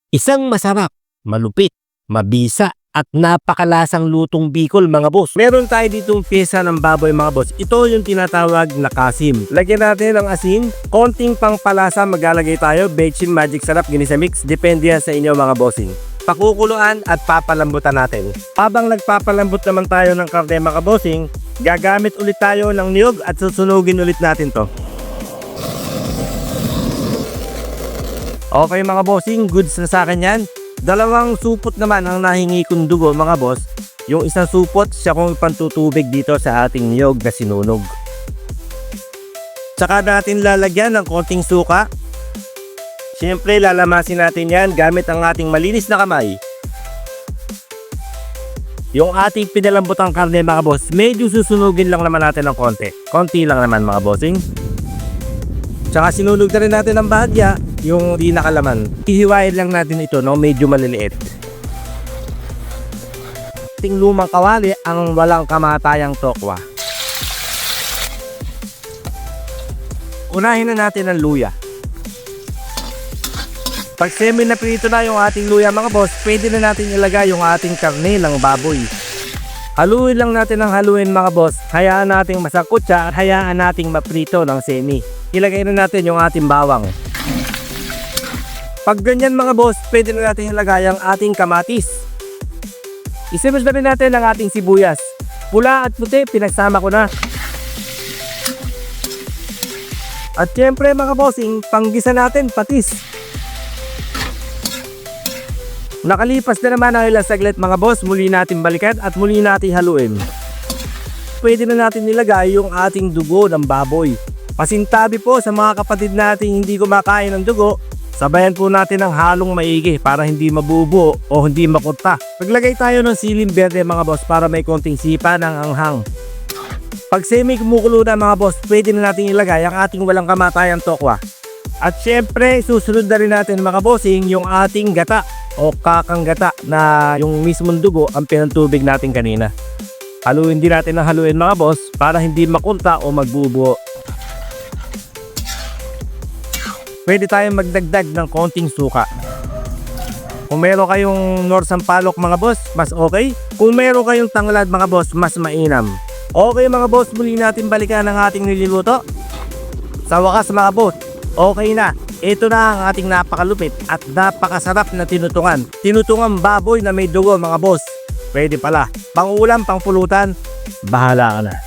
Isang masarap, malupit, mabisa at napakalasang lutong Bicol mga boss. Meron tayo ditong pyesa ng baboy mga boss. Ito yung tinatawag na kasim. Lagyan natin ng asin, konting pangpalasa maglalagay tayo, bechin, magic sarap, ginisa mix. Depende yan sa inyo mga bossing. Pakukuluan at papalambutan natin. Habang nagpapalambot naman tayo ng karne mga bossing, gagamit ulit tayo ng niyog at susunugin ulit natin to. Okay mga bossing, goods na sa akin yan. Dalawang supot naman ang nahingi kong dugo mga boss. Yung isang supot, siya kong ipantutubig dito sa ating niyog na sinunog. Tsaka natin lalagyan ng konting suka. Siyempre lalamasin natin yan gamit ang ating malinis na kamay. Yung ating pinalambotang karne mga boss, medyo susunugin lang naman natin ng konti. Konti lang naman mga bossing. Tsaka sinunog na rin natin ang bahagya, yung di nakalaman. Ihiwain lang natin ito, no? Medyo maliliit. Ating lumang kawali ang walang kamatayang tokwa. Unahin na natin ang luya. Pag semi na prito na yung ating luya mga boss, pwede na natin ilagay yung ating karne ng baboy. Haluin lang natin ang haluin mga boss. Hayaan nating masakot siya at hayaan nating maprito ng semi. Ilagay na natin yung ating bawang. Pag ganyan mga boss, pwede na natin ilagay ang ating kamatis. Isunod na rin natin ang ating sibuyas. Pula at puti, pinagsama ko na. At syempre mga bossing, panggisa natin patis. Nakalipas na naman ang ilang saglit mga boss, muli natin balikan at muli natin haluin. Pwede na natin nilagay yung ating dugo ng baboy. Pasintabi po sa mga kapatid natin hindi kumakain ng dugo, sabayan po natin ng halong maigi para hindi mabubo o hindi makunta. Paglagay tayo ng siling berde mga boss para may konting sipa ng anghang. Pag semi kumukulo na mga boss, pwede na natin ilagay ang ating walang kamatayang tokwa. At syempre, susunod na rin natin mga bossing yung ating gata o kakang gata na yung mismong dugo ang pinantubig natin kanina. Haluin din natin ng haluin mga boss para hindi makunta o magbubuo. Pwede tayong magdagdag ng konting suka. Kung meron kayong North Sampaloc mga boss, mas okay. Kung meron kayong tanglad mga boss, mas mainam. Okay mga boss, muli natin balikan ang ating niluluto. Sa wakas mga boss, okay na. Ito na ang ating napakalupit at napakasarap na tinutungan. Tinutungan baboy na may dugo mga boss. Pwede pala. Pang ulam, pang pulutan, bahala ka na.